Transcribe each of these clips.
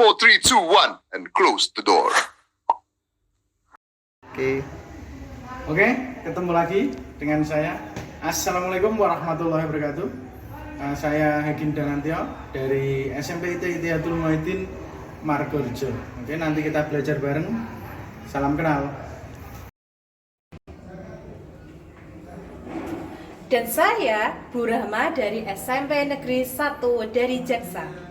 4, 3, 2, 1, and close the door. Oke, ketemu lagi dengan saya. Assalamualaikum warahmatullahi wabarakatuh. Saya Hegin Danantio dari SMP IT Ihtiyatul Muwahhidin Margorejo. Oke, nanti kita belajar bareng. Salam kenal. Dan saya Bu Rahma dari SMP Negeri 1 dari Jaksa.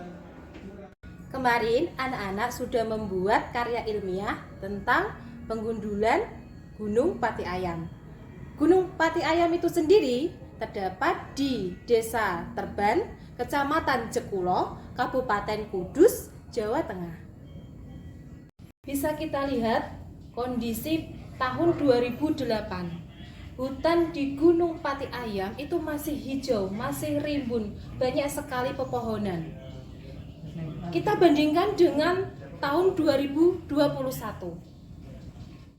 Kemarin anak-anak sudah membuat karya ilmiah tentang penggundulan Gunung Pati Ayam. Gunung Pati Ayam itu sendiri terdapat di Desa Terban, Kecamatan Jekulo, Kabupaten Kudus, Jawa Tengah. Bisa kita lihat kondisi tahun 2008. Hutan di Gunung Pati Ayam itu masih hijau, masih rimbun, banyak sekali pepohonan. Kita bandingkan dengan tahun 2021.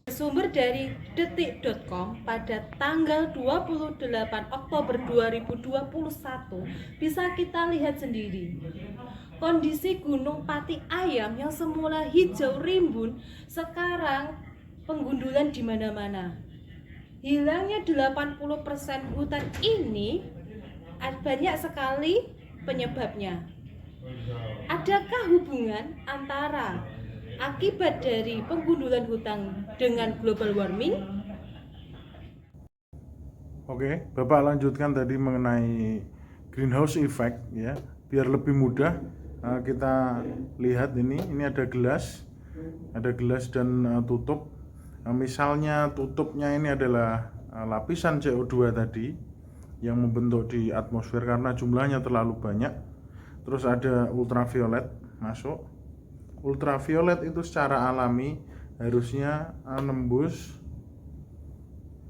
Sumber dari detik.com pada tanggal 28 Oktober 2021 bisa kita lihat sendiri. Kondisi Gunung Pati Ayam yang semula hijau rimbun sekarang penggundulan di mana-mana. Hilangnya 80% hutan ini banyak sekali penyebabnya. Adakah hubungan antara akibat dari penggundulan hutan dengan global warming? Oke, Bapak lanjutkan tadi mengenai greenhouse effect ya. Biar lebih mudah kita lihat ini ada gelas. Ada gelas dan tutup. Misalnya tutupnya ini adalah lapisan CO2 tadi yang membentuk di atmosfer karena jumlahnya terlalu banyak. Terus ada ultraviolet masuk. Ultraviolet itu secara alami harusnya nembus,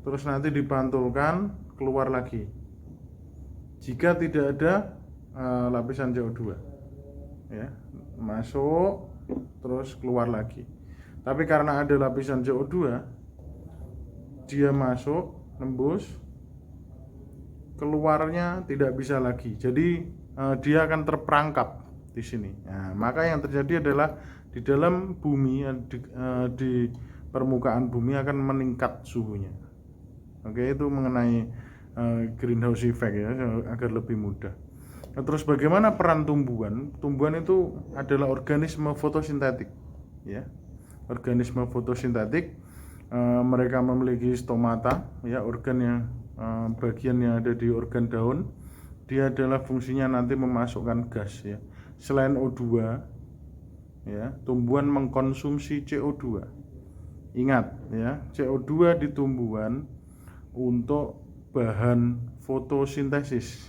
terus nanti dipantulkan keluar lagi jika tidak ada lapisan CO2 ya, masuk terus keluar lagi. Tapi karena ada lapisan CO2, dia masuk, nembus, keluarnya tidak bisa lagi. Jadi dia akan terperangkap di sini. Nah, maka yang terjadi adalah di dalam bumi, di permukaan bumi akan meningkat suhunya. Oke, itu mengenai greenhouse effect ya, agar lebih mudah. Nah, terus bagaimana peran tumbuhan? Tumbuhan itu adalah organisme fotosintetik, ya. Organisme fotosintetik, mereka memiliki stomata, ya, organ yang bagian yang ada di organ daun. Dia adalah fungsinya nanti memasukkan gas, ya. Selain O2, ya, tumbuhan mengkonsumsi CO2. Ingat, ya, CO2 di tumbuhan untuk bahan fotosintesis.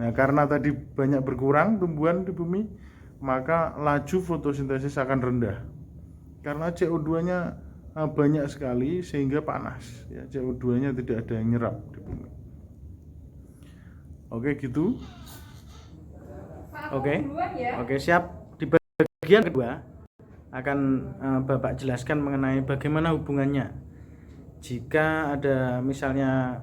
Nah, karena tadi banyak berkurang tumbuhan di bumi, maka laju fotosintesis akan rendah. Karena CO2-nya banyak sekali sehingga panas, ya, CO2-nya tidak ada yang nyerap di bumi. Oke, gitu. Oke, siap. Di bagian kedua akan Bapak jelaskan mengenai bagaimana hubungannya jika ada misalnya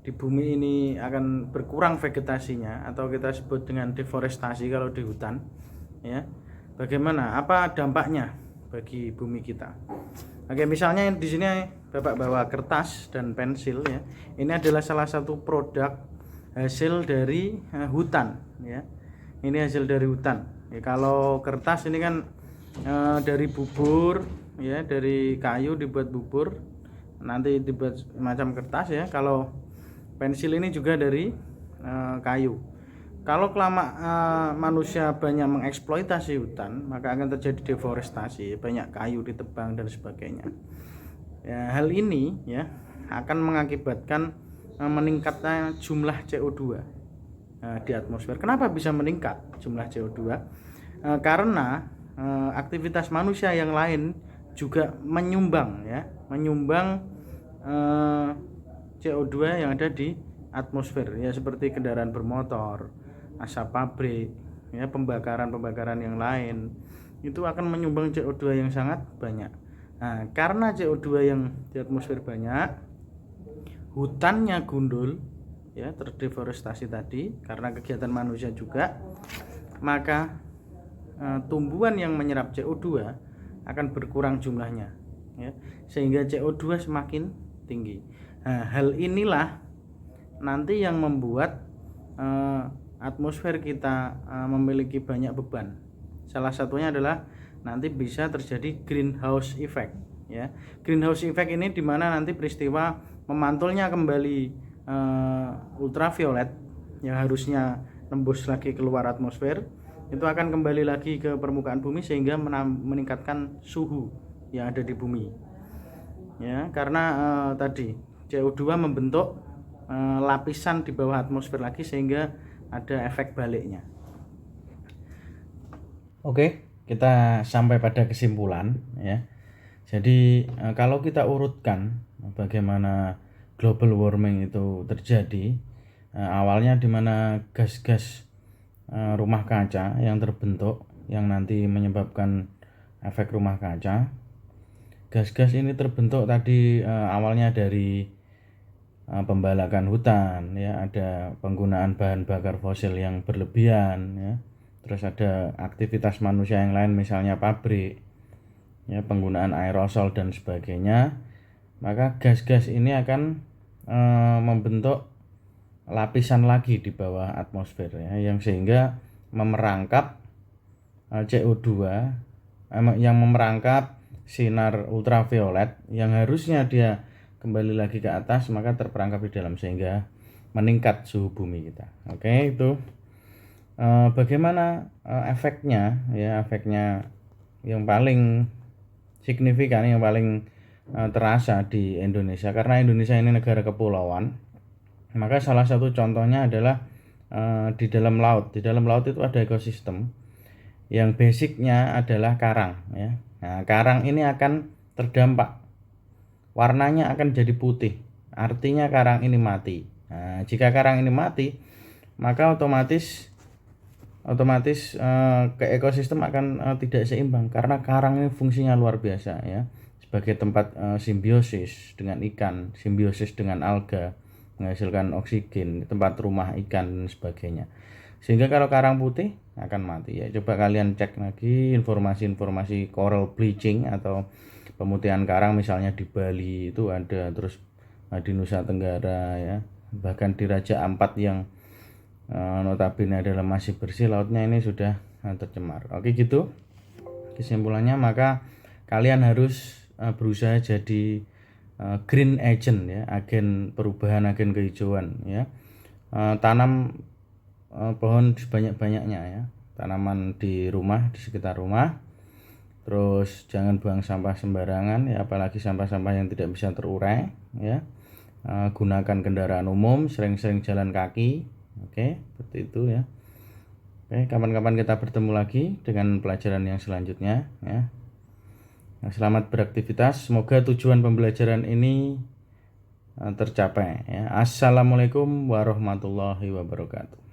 di bumi ini akan berkurang vegetasinya atau kita sebut dengan deforestasi kalau di hutan, ya. Bagaimana? Apa dampaknya bagi bumi kita? Oke, misalnya di sini Bapak bawa kertas dan pensil, ya. Ini adalah salah satu produk hasil dari hutan, ya. Ini hasil dari hutan. Ya, kalau kertas ini kan dari bubur, ya, dari kayu dibuat bubur, nanti dibuat macam kertas, ya. Kalau pensil ini juga dari kayu. Kalau manusia banyak mengeksploitasi hutan, maka akan terjadi deforestasi, banyak kayu ditebang dan sebagainya. Ya, hal ini, ya, akan mengakibatkan meningkatnya jumlah CO2 di atmosfer. Kenapa bisa meningkat jumlah CO2? Karena aktivitas manusia yang lain juga menyumbang CO2 yang ada di atmosfer, ya, seperti kendaraan bermotor, asap pabrik, ya, pembakaran yang lain itu akan menyumbang CO2 yang sangat banyak. Nah, karena CO2 yang di atmosfer banyak, hutannya gundul, ya, terdeforestasi tadi karena kegiatan manusia juga, maka tumbuhan yang menyerap CO2 akan berkurang jumlahnya, ya, sehingga CO2 semakin tinggi. Nah, hal inilah nanti yang membuat atmosfer kita memiliki banyak beban. Salah satunya adalah nanti bisa terjadi greenhouse effect, ya. Greenhouse effect ini dimana nanti peristiwa memantulnya kembali ultraviolet yang harusnya tembus lagi keluar atmosfer, itu akan kembali lagi ke permukaan bumi sehingga meningkatkan suhu yang ada di bumi, ya, karena tadi CO2 membentuk lapisan di bawah atmosfer lagi sehingga ada efek baliknya. Oke, kita sampai pada kesimpulan, ya. Jadi kalau kita urutkan bagaimana global warming itu terjadi, awalnya di mana gas-gas rumah kaca yang terbentuk yang nanti menyebabkan efek rumah kaca. Gas-gas ini terbentuk tadi awalnya dari pembalakan hutan, ya, ada penggunaan bahan bakar fosil yang berlebihan, ya. Terus ada aktivitas manusia yang lain misalnya pabrik, ya, penggunaan aerosol dan sebagainya. Maka gas-gas ini akan membentuk lapisan lagi di bawah atmosfer, ya, yang sehingga memerangkap CO2 yang memerangkap sinar ultraviolet yang harusnya dia kembali lagi ke atas, maka terperangkap di dalam sehingga meningkat suhu bumi kita. Oke, itu bagaimana efeknya, ya, efeknya yang paling signifikan, yang paling terasa di Indonesia, karena Indonesia ini negara kepulauan. Maka salah satu contohnya adalah di dalam laut. Di dalam laut itu ada ekosistem yang basicnya adalah karang, ya. Nah, karang ini akan terdampak, warnanya akan jadi putih, artinya karang ini mati. Nah, jika karang ini mati, maka otomatis ke ekosistem akan tidak seimbang, karena karang ini fungsinya luar biasa, ya, sebagai tempat simbiosis dengan ikan, simbiosis dengan alga, menghasilkan oksigen, tempat rumah ikan dan sebagainya. Sehingga kalau karang putih akan mati, ya. Coba kalian cek lagi informasi-informasi coral bleaching atau pemutihan karang misalnya di Bali itu ada, terus di Nusa Tenggara, ya, bahkan di Raja Ampat yang notabene adalah masih bersih lautnya ini sudah tercemar. Oke, gitu kesimpulannya. Maka kalian harus berusaha jadi green agent, ya, agen perubahan, agen kehijauan, ya. Tanam pohon sebanyak-banyaknya, ya, tanaman di rumah, di sekitar rumah. Terus jangan buang sampah sembarangan, ya, apalagi sampah-sampah yang tidak bisa terurai, ya. Gunakan kendaraan umum, sering-sering jalan kaki. Oke, seperti itu, ya. Oke, kapan-kapan kita bertemu lagi dengan pelajaran yang selanjutnya, ya. Nah, selamat beraktivitas, semoga tujuan pembelajaran ini tercapai, ya. Assalamualaikum warahmatullahi wabarakatuh.